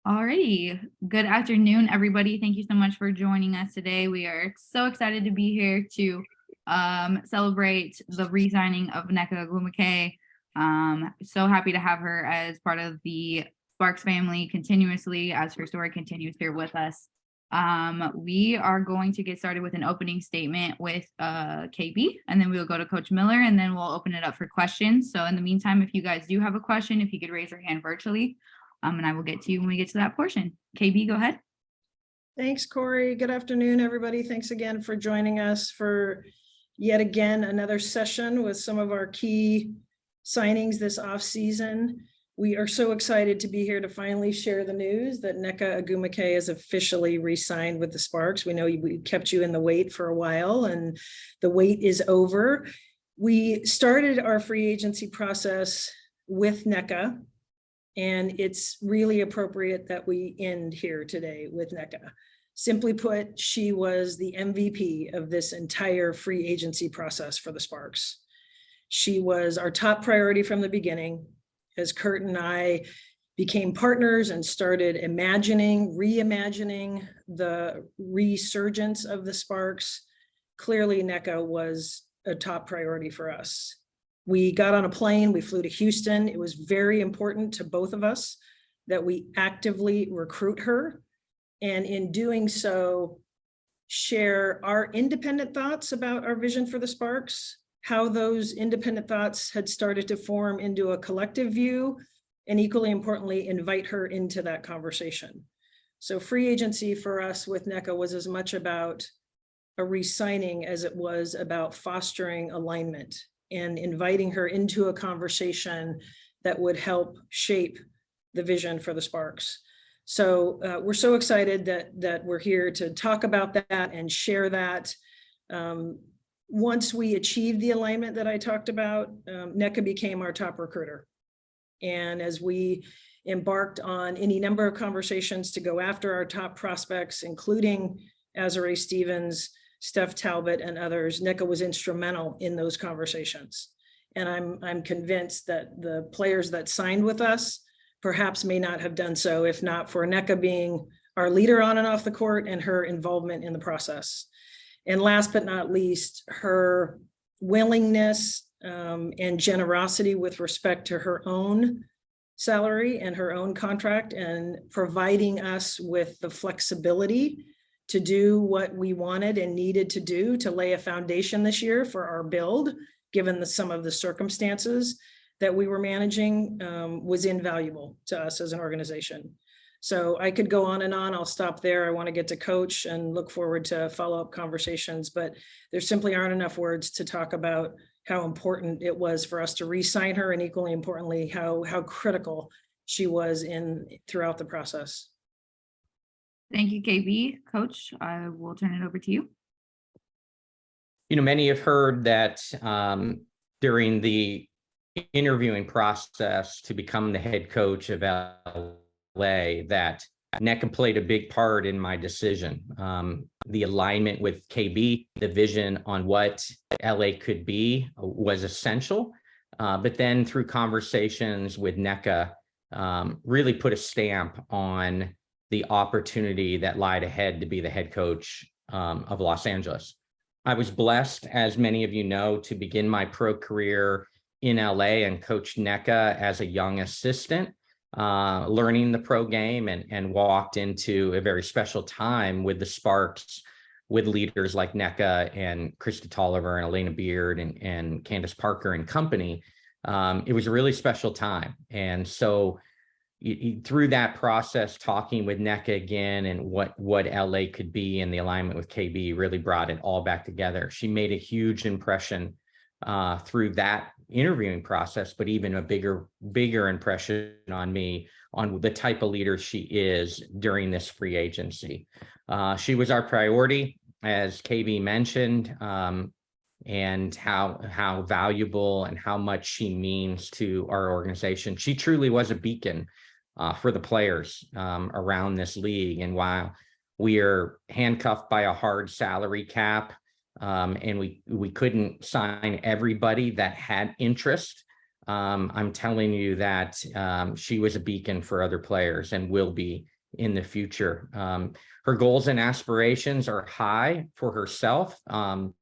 Alrighty. Good afternoon, everybody. Thank you so much for joining us today. We are so excited to be here to celebrate the re-signing of Nneka Ogwumike. So happy to have her as part of the Sparks family continuously as her story continues here with us. We are going to get started with an opening statement with KB, and then we'll go to Coach Miller, and then we'll open it up for questions. So in the meantime, if you guys do have a question, if you could raise your hand virtually, and I will get to you when we get to that portion. KB, go ahead. Thanks, Corey. Good afternoon, everybody. Thanks again for joining us for yet again another session with some of our key signings this off season. We are so excited to be here to finally share the news that Nneka Ogwumike is officially re-signed with the Sparks. We know we kept you in the wait for a while, and the wait is over. We started our free agency process with Nneka, and it's really appropriate that we end here today with Nneka. Simply put, she was the MVP of this entire free agency process for the Sparks. She was our top priority from the beginning. As Curt and I became partners and started reimagining the resurgence of the Sparks, clearly Nneka was a top priority for us. We got on a plane, we flew to Houston. It was very important to both of us that we actively recruit her, and in doing so, share our independent thoughts about our vision for the Sparks, how those independent thoughts had started to form into a collective view, and equally importantly, invite her into that conversation. So free agency for us with Nneka was as much about a re-signing as it was about fostering alignment and inviting her into a conversation that would help shape the vision for the Sparks. So we're so excited that we're here to talk about that and share that. Once we achieved the alignment that I talked about, Nneka became our top recruiter. And as we embarked on any number of conversations to go after our top prospects, including Azare Stevens, Steph Talbot, and others, Nneka was instrumental in those conversations. And I'm convinced that the players that signed with us perhaps may not have done so if not for Nneka being our leader on and off the court and her involvement in the process. And last but not least, her willingness and generosity with respect to her own salary and her own contract, and providing us with the flexibility to do what we wanted and needed to do to lay a foundation this year for our build, given some of the circumstances that we were managing, was invaluable to us as an organization. So I could go on and on. I'll stop there. I want to get to Coach and look forward to follow-up conversations, but there simply aren't enough words to talk about how important it was for us to re-sign her, and equally importantly, how critical she was throughout the process. Thank you, KB. Coach, I will turn it over to you. Many have heard that during the interviewing process to become the head coach of LA, that Nneka played a big part in my decision. The alignment with KB, the vision on what LA could be was essential. But then through conversations with Nneka, really put a stamp on the opportunity that lied ahead to be the head coach of Los Angeles. I was blessed, as many of you know, to begin my pro career in LA and coach Nneka as a young assistant, learning the pro game, and walked into a very special time with the Sparks, with leaders like Nneka and Christy Tolliver and Elena Beard and Candace Parker and company. It was a really special time. And so through that process, talking with Nneka again and what LA could be, and the alignment with KB really brought it all back together. She made a huge impression through that interviewing process, but even a bigger impression on me on the type of leader she is during this free agency. She was our priority, as KB mentioned, and how valuable and how much she means to our organization. She truly was a beacon for the players around this league. And while we are handcuffed by a hard salary cap, and we couldn't sign everybody that had interest, I'm telling you that she was a beacon for other players and will be in the future. Her goals and aspirations are high for herself, and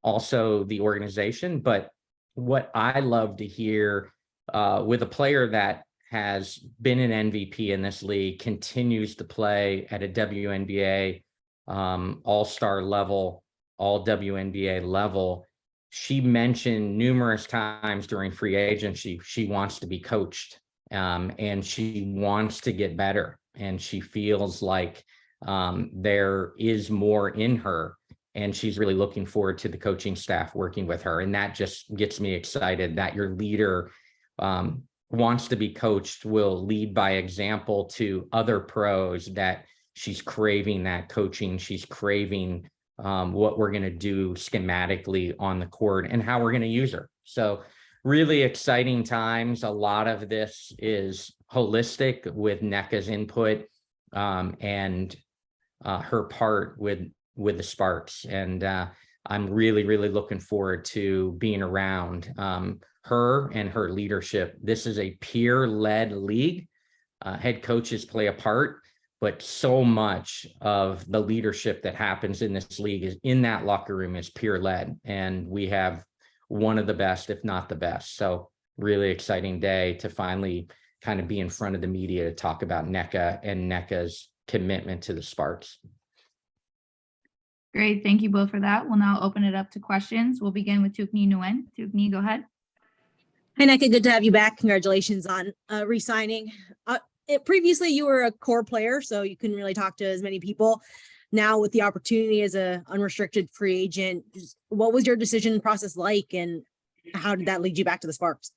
also the organization. But what I love to hear with a player that has been an MVP in this league, continues to play at a WNBA all-star level, all WNBA level. She mentioned numerous times during free agency, she wants to be coached, and she wants to get better. And she feels like there is more in her, and she's really looking forward to the coaching staff working with her. And that just gets me excited that your leader wants to be coached, will lead by example to other pros, that she's craving that coaching. She's craving what we're going to do schematically on the court and how we're going to use her. So really exciting times. A lot of this is holistic with Nneka's input and her part with the Sparks. And I'm really, really looking forward to being around her and her leadership. This is a peer-led league. Head coaches play a part, but so much of the leadership that happens in this league is in that locker room is peer-led. And we have one of the best, if not the best. So really exciting day to finally kind of be in front of the media to talk about Nneka and Nneka's commitment to the Sparks. Great. Thank you both for that. We'll now open it up to questions. We'll begin with Tukni Nguyen. Tukni, go ahead. Hi, Nneka. Good to have you back. Congratulations on re-signing. Previously, you were a core player, so you couldn't really talk to as many people. Now, with the opportunity as an unrestricted free agent, what was your decision process like, and how did that lead you back to the Sparks?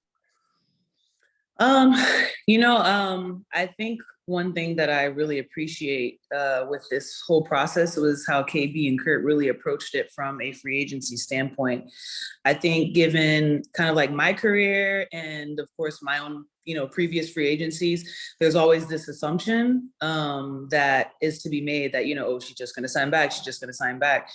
I think one thing that I really appreciate with this whole process was how KB and Curt really approached it from a free agency standpoint. I think given kind of like my career and of course my own, previous free agencies, there's always this assumption that is to be made that, she's just going to sign back. She's just going to sign back.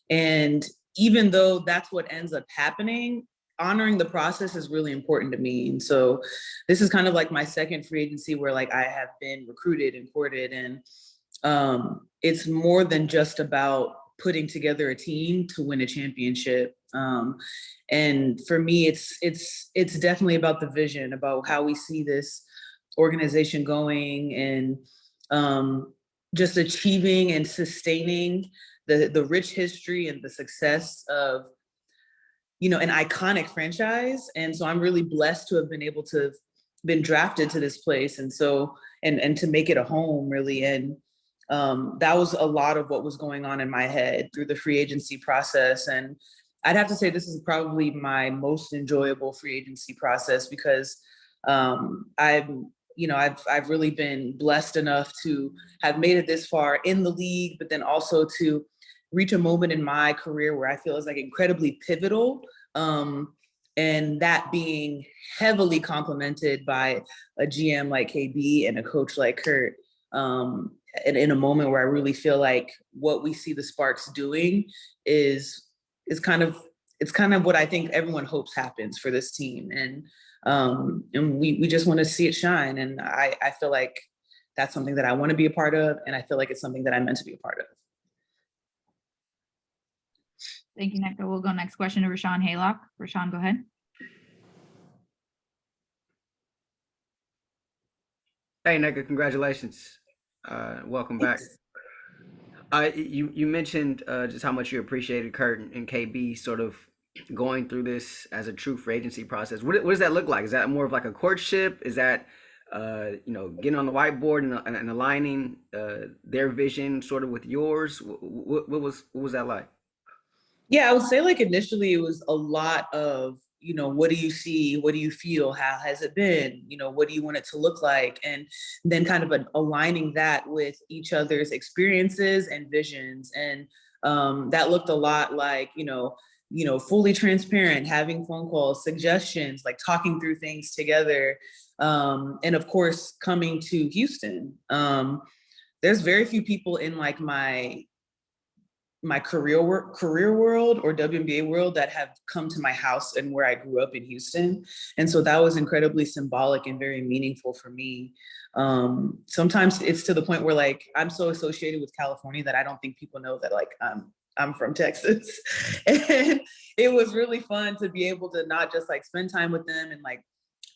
And even though that's what ends up happening, honoring the process is really important to me. And so this is kind of like my second free agency where like I have been recruited and courted, and it's more than just about putting together a team to win a championship. And for me, it's definitely about the vision, about how we see this organization going, and just achieving and sustaining the rich history and the success of an iconic franchise. And so I'm really blessed to have been able to been drafted to this place. And so, and to make it a home really. And that was a lot of what was going on in my head through the free agency process. And I'd have to say this is probably my most enjoyable free agency process because I've really been blessed enough to have made it this far in the league, but then also to reach a moment in my career where I feel is like incredibly pivotal. And that being heavily complemented by a GM like KB and a coach like Curt. And in a moment where I really feel like what we see the Sparks doing is kind of what I think everyone hopes happens for this team. And we just want to see it shine. And I feel like that's something that I want to be a part of. And I feel like it's something that I'm meant to be a part of. Thank you, Nneka. We'll go next question to Rashawn Haylock. Rashawn, go ahead. Hey, Nneka, congratulations. Welcome back. You mentioned just how much you appreciated Curt and KB sort of going through this as a true free agency process. What does that look like? Is that more of like a courtship? Is that getting on the whiteboard and aligning their vision sort of with yours? What was that like? Yeah, I would say like initially it was a lot of, what do you see? What do you feel? How has it been? What do you want it to look like? And then kind of aligning that with each other's experiences and visions. And that looked a lot like, fully transparent, having phone calls, suggestions, like talking through things together. And of course, coming to Houston. There's very few people in like my my career world or WNBA world that have come to my house and where I grew up in Houston. And so that was incredibly symbolic and very meaningful for me. Sometimes it's to the point where like, I'm so associated with California that I don't think people know that like, I'm from Texas. And it was really fun to be able to not just like spend time with them and like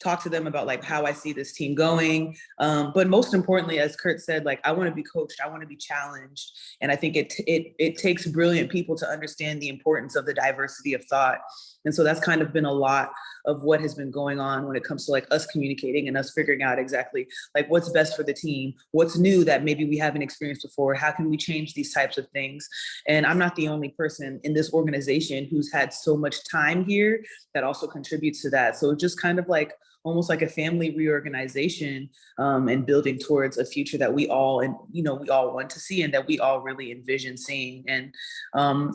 talk to them about like how I see this team going. But most importantly, as Curt said, like, I want to be coached, I want to be challenged. And I think it takes brilliant people to understand the importance of the diversity of thought. And so that's kind of been a lot of what has been going on when it comes to like us communicating and us figuring out exactly like what's best for the team, what's new that maybe we haven't experienced before, how can we change these types of things? And I'm not the only person in this organization who's had so much time here that also contributes to that. So just kind of like almost like a family reorganization, and building towards a future that we all want to see and that we all really envision seeing. And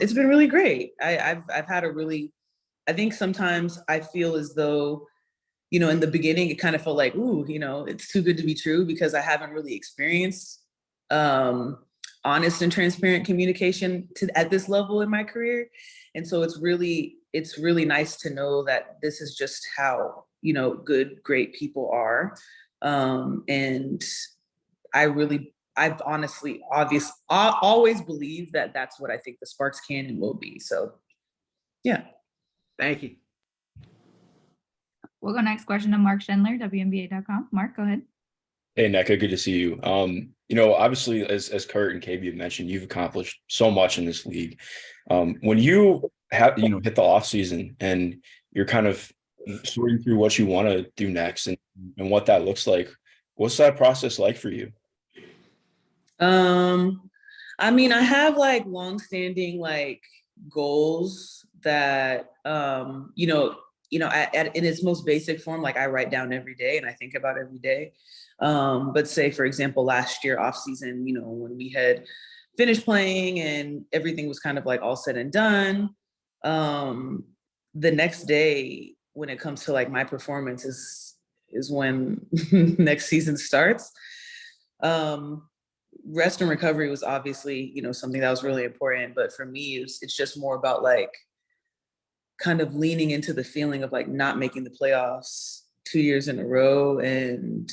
it's been really great. I've had a really, I think sometimes I feel as though, in the beginning, it kind of felt like, ooh, it's too good to be true because I haven't really experienced honest and transparent communication at this level in my career. And so it's really nice to know that this is just how, good, great people are. And I've honestly, always believed that that's what I think the Sparks can and will be. So, yeah. Thank you. We'll go next question to Mark Schindler, WNBA.com. Mark, go ahead. Hey, Nneka, good to see you. Obviously, as Curt and KB have mentioned, you've accomplished so much in this league. When you have, hit the off season and you're kind of sorting through what you want to do next and what that looks like, what's that process like for you? I have like longstanding like goals that, in its most basic form, like I write down every day and I think about every day. But say, for example, last year off season, when we had finished playing and everything was kind of like all said and done, the next day when it comes to like my performance is when next season starts. Rest and recovery was obviously, something that was really important, but for me, it's just more about like kind of leaning into the feeling of like not making the playoffs 2 years in a row, and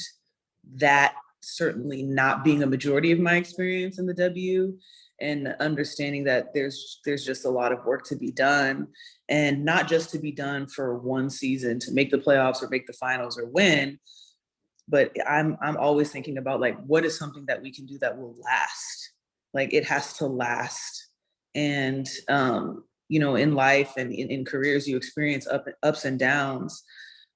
that certainly not being a majority of my experience in the W, and understanding that there's just a lot of work to be done, and not just to be done for one season to make the playoffs or make the finals or win, but I'm always thinking about like, what is something that we can do that will last? Like it has to last. And, in life and in careers, you experience ups and downs,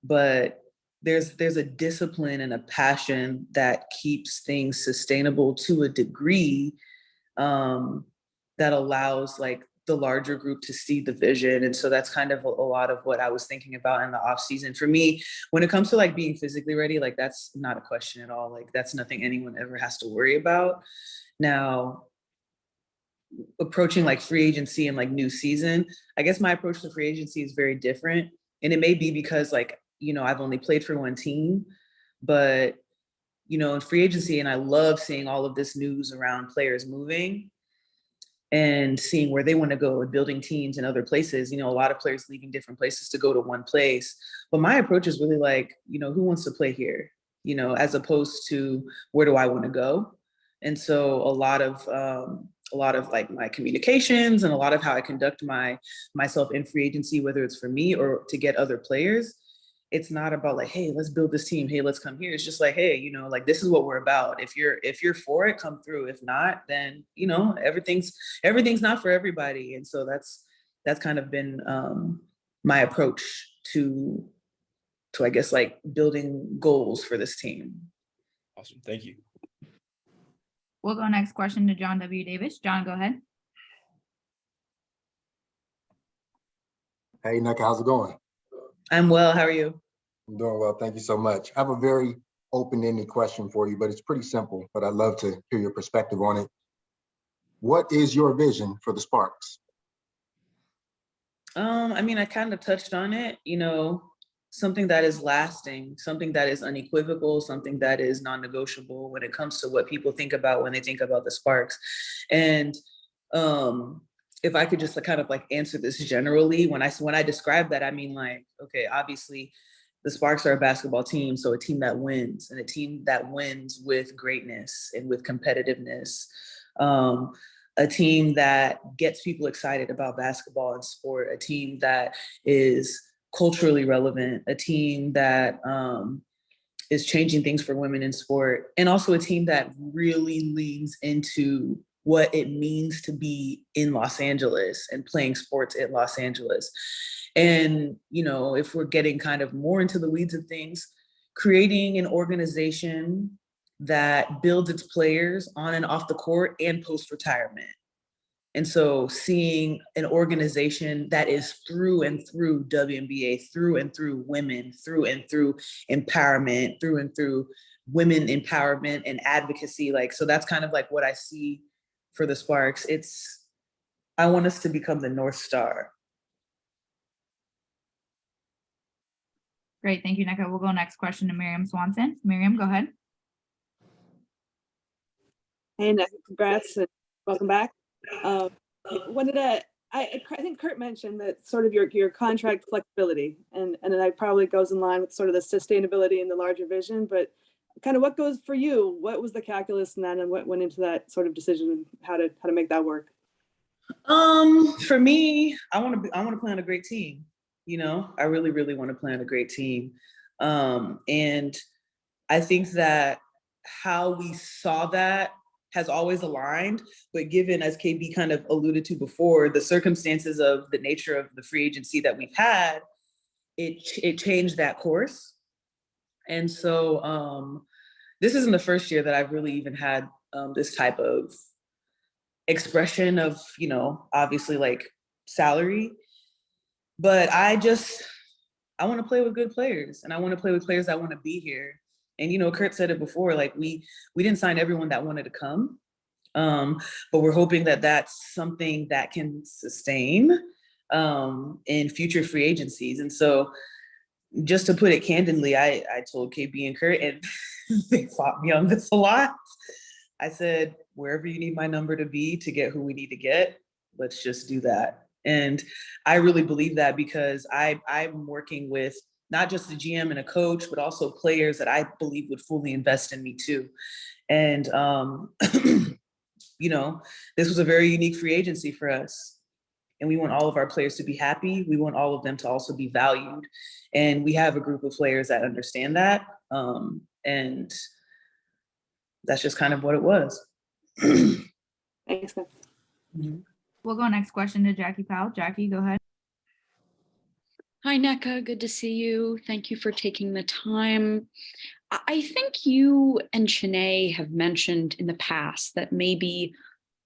but there's a discipline and a passion that keeps things sustainable to a degree, that allows like the larger group to see the vision. And so that's kind of a lot of what I was thinking about in the off season. For me, when it comes to like being physically ready, like that's not a question at all. Like that's nothing anyone ever has to worry about. Now, approaching like free agency and like new season, I guess my approach to free agency is very different. And it may be because like, I've only played for one team, but, in free agency, and I love seeing all of this news around players moving and seeing where they want to go and building teams in other places. A lot of players leaving different places to go to one place. But my approach is really like, who wants to play here, as opposed to where do I want to go? And so a lot of like my communications and a lot of how I conduct myself in free agency, whether it's for me or to get other players, it's not about like, hey, let's build this team. Hey, let's come here. It's just like, hey, like this is what we're about. If you're for it, come through. If not, then, everything's not for everybody. And so that's kind of been my approach to I guess like building goals for this team. Awesome. Thank you. We'll go next question to John W. Davis. John, go ahead. Hey, Nneka, how's it going? I'm well. How are you? I'm doing well. Thank you so much. I have a very open-ended question for you, but it's pretty simple, but I'd love to hear your perspective on it. What is your vision for the Sparks? I kind of touched on it, something that is lasting, something that is unequivocal, something that is non-negotiable when it comes to what people think about when they think about the Sparks. And if I could just kind of like answer this generally, when I describe that, I mean, like, okay, obviously the Sparks are a basketball team, so a team that wins, and a team that wins with greatness and with competitiveness. A team that gets people excited about basketball and sport, a team that is culturally relevant, a team that is changing things for women in sport, and also a team that really leans into what it means to be in Los Angeles and playing sports in Los Angeles. And, you know, if we're getting kind of more into the weeds of things, creating an organization that builds its players on and off the court and post-retirement. And so seeing an organization that is through and through WNBA, through and through women, through and through empowerment, through and through women empowerment and advocacy. Like, so that's kind of like what I see for the Sparks. I want us to become the North Star. Great. Thank you, Nneka. We'll go next question to Miriam Swanson. Miriam, go ahead. Hey, Nneka, congrats and welcome back. I think Curt mentioned that sort of your contract flexibility, and that probably goes in line with sort of the sustainability and the larger vision, but kind of what goes for you? What was the calculus in that, and what went into that sort of decision, and how to make that work? For me, I want to play on a great team. You know, I really, really want to play on a great team. And I think that how we saw that has always aligned, but given, as KB kind of alluded to before, the circumstances of the nature of the free agency that we've had, it changed that course. And so this isn't the first year that I've really even had this type of expression of, you know, obviously like salary, but I want to play with good players, and I want to play with players that want to be here. And, you know, Curt said it before, like we didn't sign everyone that wanted to come, but we're hoping that that's something that can sustain in future free agencies. And so just to put it candidly, I told KB and Curt, and they fought me on this a lot. I said, wherever you need my number to be to get who we need to get, let's just do that. And I really believe that, because I'm working with not just a GM and a coach, but also players that I believe would fully invest in me too. And, you know, this was a very unique free agency for us. And we want all of our players to be happy. We want all of them to also be valued. And we have a group of players that understand that. And that's just kind of what it was. Thanks. We'll go next question to Jackie Powell. Jackie, go ahead. Hi, Nneka. Good to see you. Thank you for taking the time. I think you and Chiney have mentioned in the past that maybe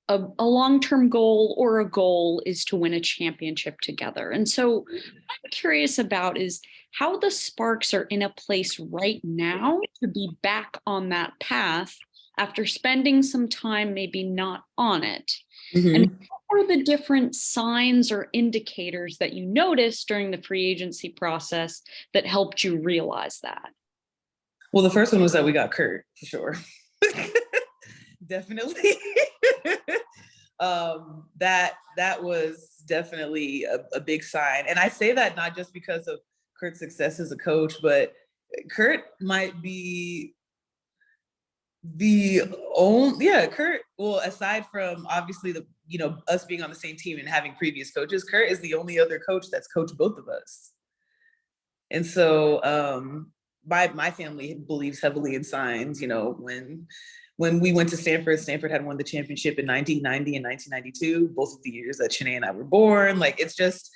a long-term goal or a goal is to win a championship together. And so what I'm curious about is how the Sparks are in a place right now to be back on that path after spending some time maybe not on it. Mm-hmm. And what were the different signs or indicators that you noticed during the free agency process that helped you realize that? Well, the first one was that we got Curt, for sure. Definitely. That was definitely a big sign. And I say that not just because of Curt's success as a coach, but Curt might be Curt, well, aside from obviously us being on the same team and having previous coaches, Curt is the only other coach that's coached both of us. And so my family believes heavily in signs. You know, when we went to Stanford had won the championship in 1990 and 1992, both of the years that Chiney and I were born. Like, it's just,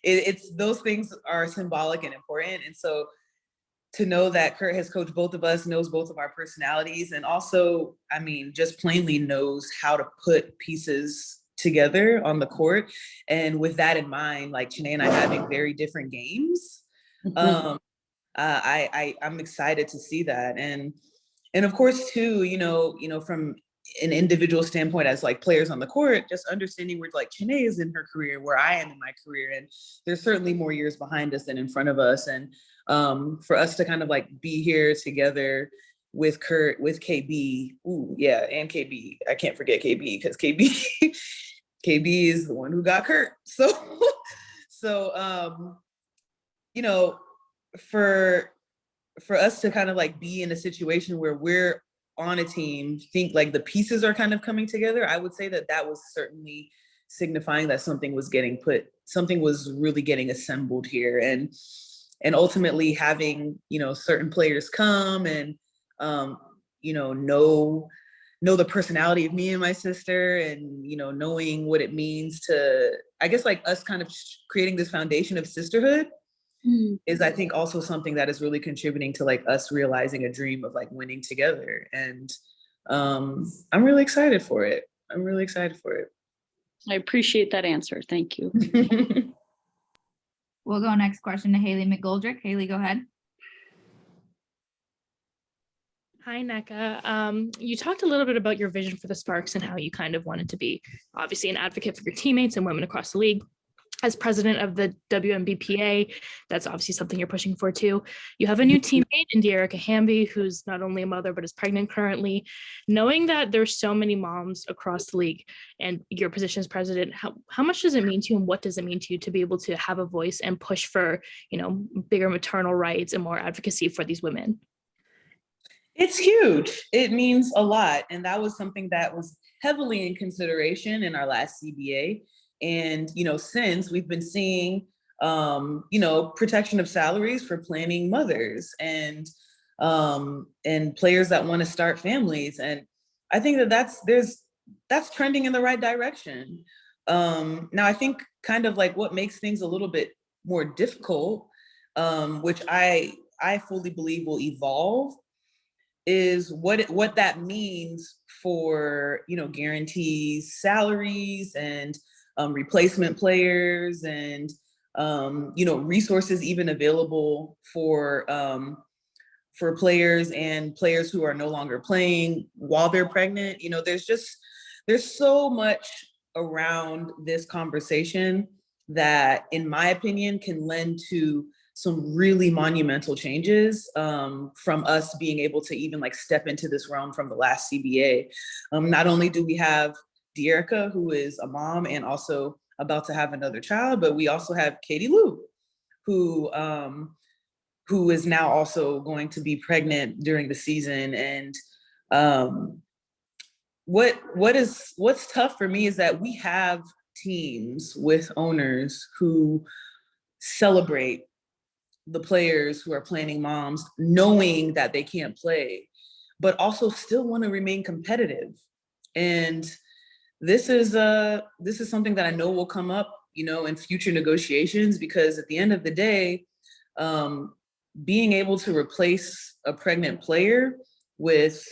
it's those things are symbolic and important. And so to know that Curt has coached both of us, knows both of our personalities, and also, I mean, just plainly knows how to put pieces together on the court. And with that in mind, like Chiney and I having very different games, I'm excited to see that. And of course too, you know, from an individual standpoint as like players on the court, just understanding where like Chiney is in her career, where I am in my career. And there's certainly more years behind us than in front of us. And for us to kind of like be here together with Curt, with KB, and KB, I can't forget KB, because KB KB is the one who got Curt. So, you know, for us to kind of like be in a situation where we're on a team, think like the pieces are kind of coming together, I would say that that was certainly signifying that something was really getting assembled here. And ultimately having, you know, certain players come and, you know the personality of me and my sister, and, you know, knowing what it means to, I guess, like us kind of creating this foundation of sisterhood is, I think, also something that is really contributing to like us realizing a dream of like winning together. And I'm really excited for it. I appreciate that answer. Thank you. We'll go next question to Haley McGoldrick. Haley, go ahead. Hi, Nneka. You talked a little bit about your vision for the Sparks and how you kind of wanted to be obviously an advocate for your teammates and women across the league. As president of the WNBPA, that's obviously something you're pushing for too. You have a new teammate in De'Erica Hamby, who's not only a mother, but is pregnant currently. Knowing that there's so many moms across the league and your position as president, how much does it mean to you, and what does it mean to you to be able to have a voice and push for, you know, bigger maternal rights and more advocacy for these women? It's huge. It means a lot. And that was something that was heavily in consideration in our last CBA. And, you know, since we've been seeing, you know, protection of salaries for planning mothers and players that want to start families. And I think that that's trending in the right direction. Now, I think kind of like what makes things a little bit more difficult, which I fully believe will evolve, is what that means for, you know, guarantees, salaries, and replacement players, and you know, resources even available for players and players who are no longer playing while they're pregnant. You know, there's so much around this conversation that, in my opinion, can lend to some really monumental changes from us being able to even like step into this realm from the last CBA. Not only do we have De'Erica, who is a mom and also about to have another child, but we also have Katie Lou, who is now also going to be pregnant during the season. And what's tough for me is that we have teams with owners who celebrate the players who are planning moms, knowing that they can't play, but also still want to remain competitive. And this is something that I know will come up, you know, in future negotiations, because at the end of the day, being able to replace a pregnant player with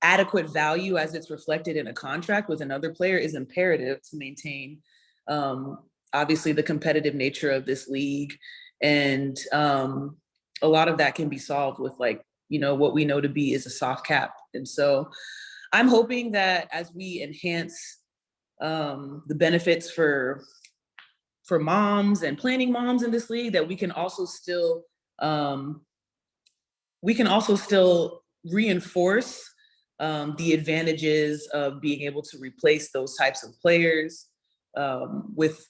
adequate value as it's reflected in a contract with another player is imperative to maintain obviously the competitive nature of this league. And a lot of that can be solved with, like, you know, what we know to be is a soft cap. And so I'm hoping that as we enhance the benefits for moms and planning moms in this league, that we can also still reinforce the advantages of being able to replace those types of players with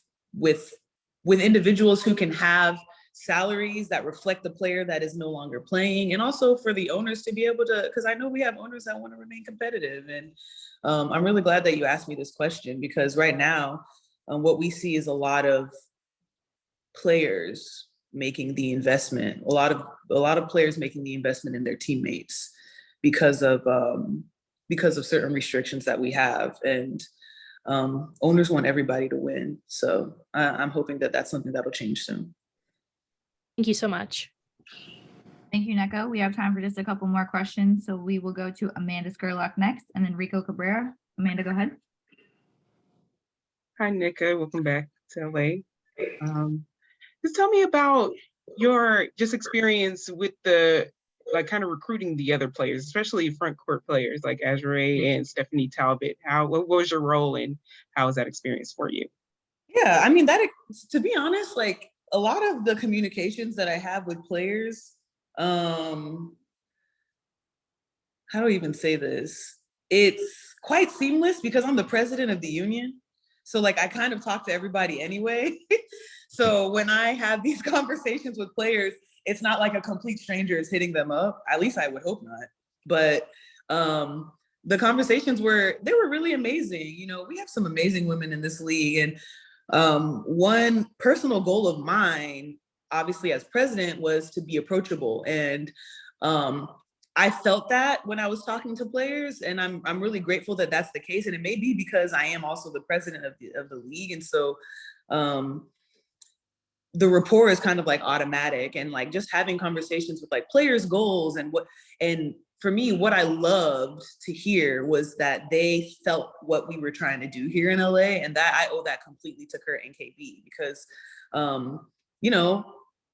individuals who can have salaries that reflect the player that is no longer playing, and also for the owners to be able to, because I know we have owners that want to remain competitive. And I'm really glad that you asked me this question, because right now what we see is a lot of players making the investment, a lot of players making the investment in their teammates because of certain restrictions that we have. And owners want everybody to win. So I'm hoping that that's something that'll change soon. Thank you so much. Thank you, Nneka. We have time for just a couple more questions. So we will go to Amanda Skurlock next, and then Rico Cabrera. Amanda, go ahead. Hi, Nneka. Welcome back to LA. Just tell me about your experience with the, like, kind of recruiting the other players, especially front court players like Azure and Stephanie Talbot. What was your role and how was that experience for you? Yeah, I mean, to be honest, like, a lot of the communications that I have with players, how do I even say this? It's quite seamless because I'm the president of the union. So like I kind of talk to everybody anyway. So when I have these conversations with players, it's not like a complete stranger is hitting them up. At least I would hope not. But the conversations were really amazing. You know, we have some amazing women in this league. And one personal goal of mine, obviously as president, was to be approachable. And I felt that when I was talking to players, and I'm really grateful that that's the case. And it may be because I am also the president of the league. And so the rapport is kind of like automatic, and like just having conversations with like players' goals and for me, what I loved to hear was that they felt what we were trying to do here in LA, and that I owe that completely to Curt and KB because, you know,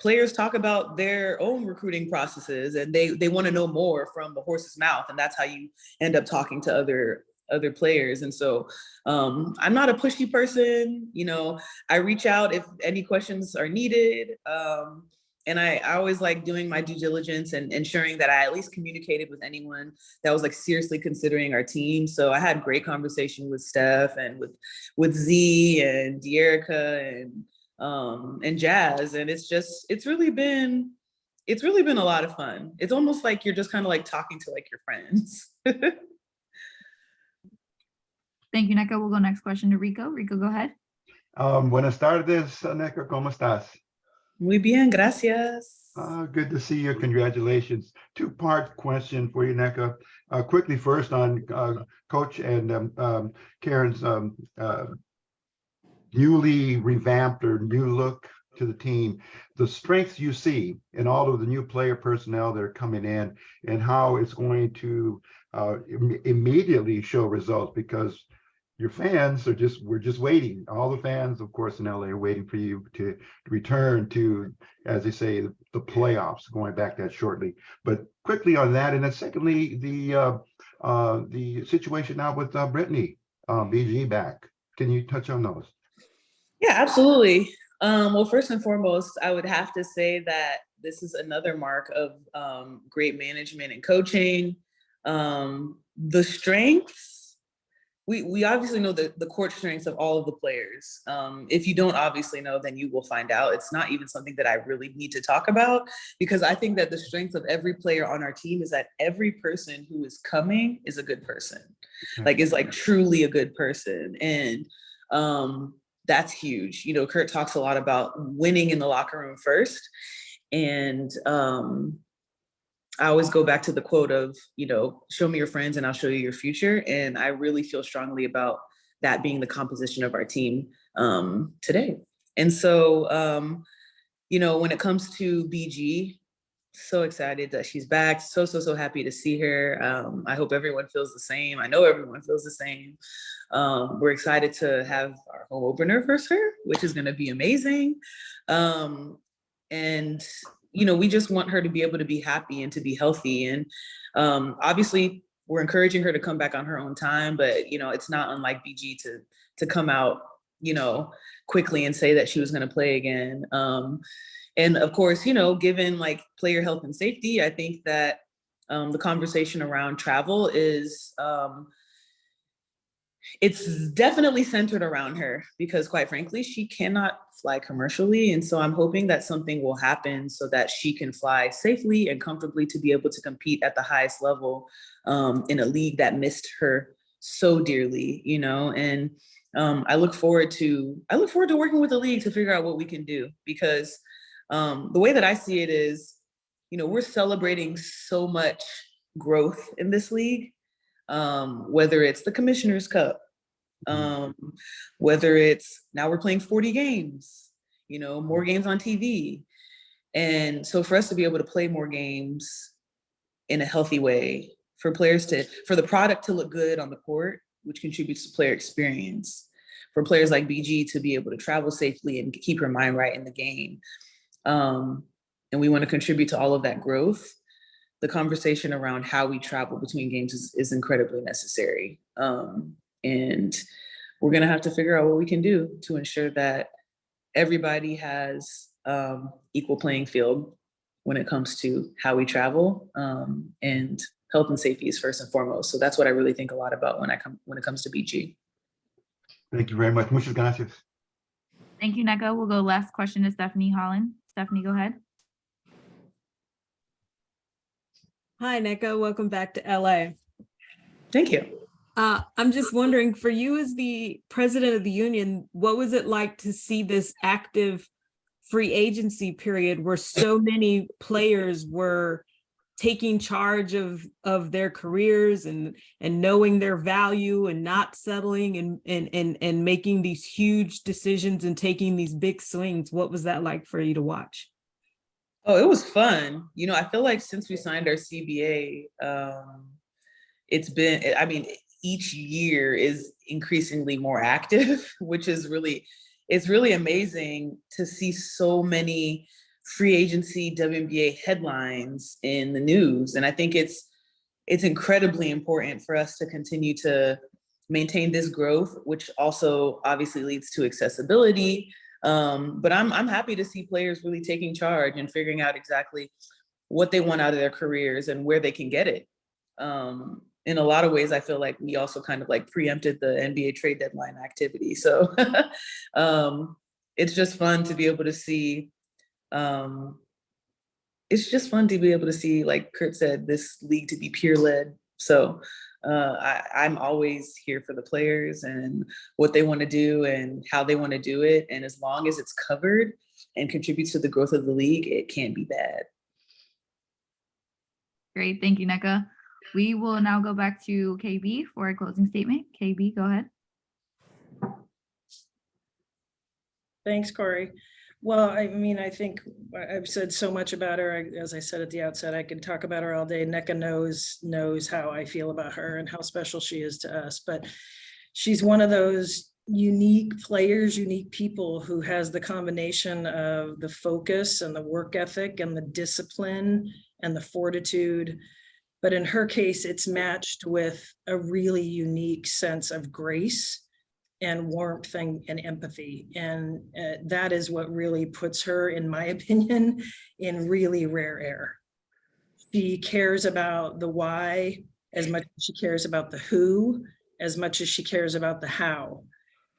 players talk about their own recruiting processes and they want to know more from the horse's mouth, and that's how you end up talking to other players. And so I'm not a pushy person. You know, I reach out if any questions are needed. And I always like doing my due diligence and ensuring that I at least communicated with anyone that was like seriously considering our team. So I had great conversation with Steph and with Z and De'Erica and Jazz. And it's really been a lot of fun. It's almost like you're just kind of like talking to like your friends. Thank you, Nneka. We'll go next question to Rico. Rico, go ahead. Buenas tardes, Nneka. ¿Cómo estás? Muy bien, gracias. Good to see you. Congratulations. Two-part question for you, Nneka. Quickly, first on Coach and Karen's newly revamped or new look to the team, the strengths you see in all of the new player personnel that are coming in, and how it's going to immediately show results, because your fans we're just waiting. All the fans, of course, in LA are waiting for you to return to, as they say, the playoffs, going back that shortly. But quickly on that, and then secondly, the situation now with Brittany, BG back. Can you touch on those? Yeah, absolutely. Well, first and foremost, I would have to say that this is another mark of great management and coaching. The strengths, we obviously know the court strengths of all of the players. If you don't obviously know, then you will find out. It's not even something that I really need to talk about, because I think that the strength of every player on our team is that every person who is coming is a good person, like is like truly a good person. And that's huge. You know, Curt talks a lot about winning in the locker room first. And I always go back to the quote of, you know, show me your friends and I'll show you your future. And I really feel strongly about that being the composition of our team today. And so, you know, when it comes to BG, so excited that she's back. So happy to see her. I hope everyone feels the same. I know everyone feels the same. We're excited to have our home opener versus her, which is going to be amazing. And you know, we just want her to be able to be happy and to be healthy. And obviously, we're encouraging her to come back on her own time. But, you know, it's not unlike BG to come out, you know, quickly and say that she was going to play again. And of course, you know, given like player health and safety, I think that the conversation around travel is it's definitely centered around her, because quite frankly, she cannot fly commercially. And so I'm hoping that something will happen so that she can fly safely and comfortably to be able to compete at the highest level in a league that missed her so dearly, you know. And I look forward to working with the league to figure out what we can do, because the way that I see it is, you know, we're celebrating so much growth in this league. Whether it's the Commissioner's Cup, whether it's now we're playing 40 games, you know, more games on TV. And so for us to be able to play more games in a healthy way, for the product to look good on the court, which contributes to player experience, for players like BG to be able to travel safely and keep her mind right in the game. And we want to contribute to all of that growth. The conversation around how we travel between games is incredibly necessary. And we're going to have to figure out what we can do to ensure that everybody has equal playing field when it comes to how we travel. And health and safety is first and foremost. So that's what I really think a lot about when it comes to BG. Thank you very much. Muchas gracias. Thank you, Nneka. We'll go last question to Stephanie Holland. Stephanie, go ahead. Hi, Nneka. Welcome back to LA. Thank you. I'm just wondering, for you as the president of the union, what was it like to see this active free agency period where so many players were taking charge of their careers and knowing their value and not settling and making these huge decisions and taking these big swings? What was that like for you to watch? Oh, it was fun. You know, I feel like since we signed our CBA, it's been, I mean, each year is increasingly more active, which is really, it's really amazing to see so many free agency WNBA headlines in the news. And I think it's incredibly important for us to continue to maintain this growth, which also obviously leads to accessibility. But I'm happy to see players really taking charge and figuring out exactly what they want out of their careers and where they can get it. In a lot of ways, I feel like we also kind of like preempted the NBA trade deadline activity. So it's just fun to be able to see. It's just fun to be able to see, like Curt said, this league to be peer-led. So I'm always here for the players and what they want to do and how they want to do it. And as long as it's covered and contributes to the growth of the league, it can't be bad. Great. Thank you, Nneka. We will now go back to KB for a closing statement. KB, go ahead. Thanks, Corey. Well, I mean, I think I've said so much about her. As I said at the outset, I can talk about her all day. Nneka knows how I feel about her and how special she is to us. But she's one of those unique players, unique people who has the combination of the focus and the work ethic and the discipline and the fortitude. But in her case, it's matched with a really unique sense of grace and warmth and empathy. And that is what really puts her, in my opinion, in really rare air. She cares about the why as much as she cares about the who, as much as she cares about the how.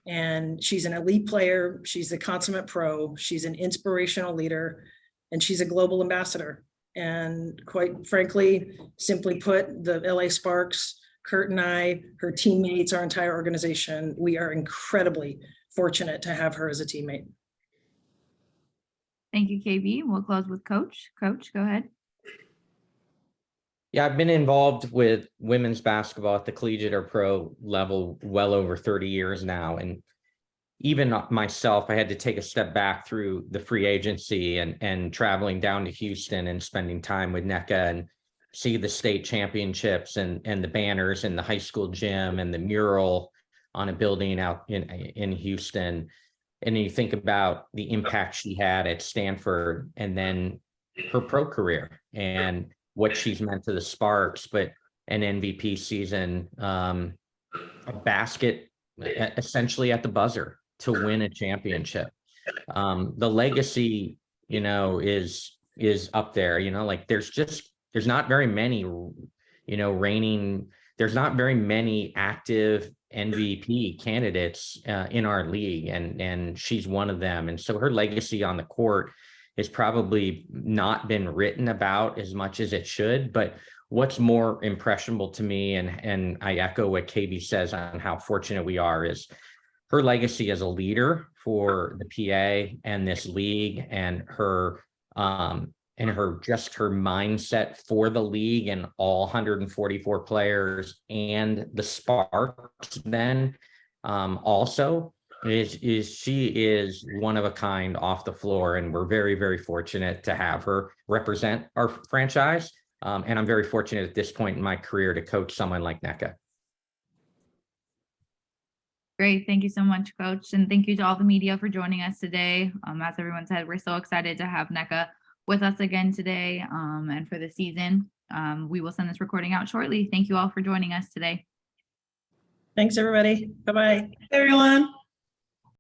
And she's an elite player. She's a consummate pro. She's an inspirational leader, and she's a global ambassador. And quite frankly, simply put, the LA Sparks, Curt and I, her teammates, our entire organization, we are incredibly fortunate to have her as a teammate. Thank you, KB. We'll close with Coach. Coach, go ahead. Yeah, I've been involved with women's basketball at the collegiate or pro level well over 30 years now. And even myself, I had to take a step back through the free agency and traveling down to Houston and spending time with Nneka and see the state championships and the banners in the high school gym and the mural on a building out in Houston. And you think about the impact she had at Stanford and then her pro career and what she's meant to the Sparks, but an MVP season, a basket essentially at the buzzer to win a championship. The legacy, you know, is up there, you know, like there's not very many, you know, there's not very many active MVP candidates in our league, and she's one of them. And so her legacy on the court has probably not been written about as much as it should. But what's more impressionable to me, and I echo what KB says on how fortunate we are, is her legacy as a leader for the PA and this league, and her her mindset for the league and all 144 players and the Sparks then also she is one of a kind off the floor, and we're very, very fortunate to have her represent our franchise. And I'm very fortunate at this point in my career to coach someone like Nneka. Great. Thank you so much, Coach. And thank you to all the media for joining us today. As everyone said, we're so excited to have Nneka with us again today and for the season. We will send this recording out shortly. Thank you all for joining us today. Thanks, everybody. Bye-bye. Everyone.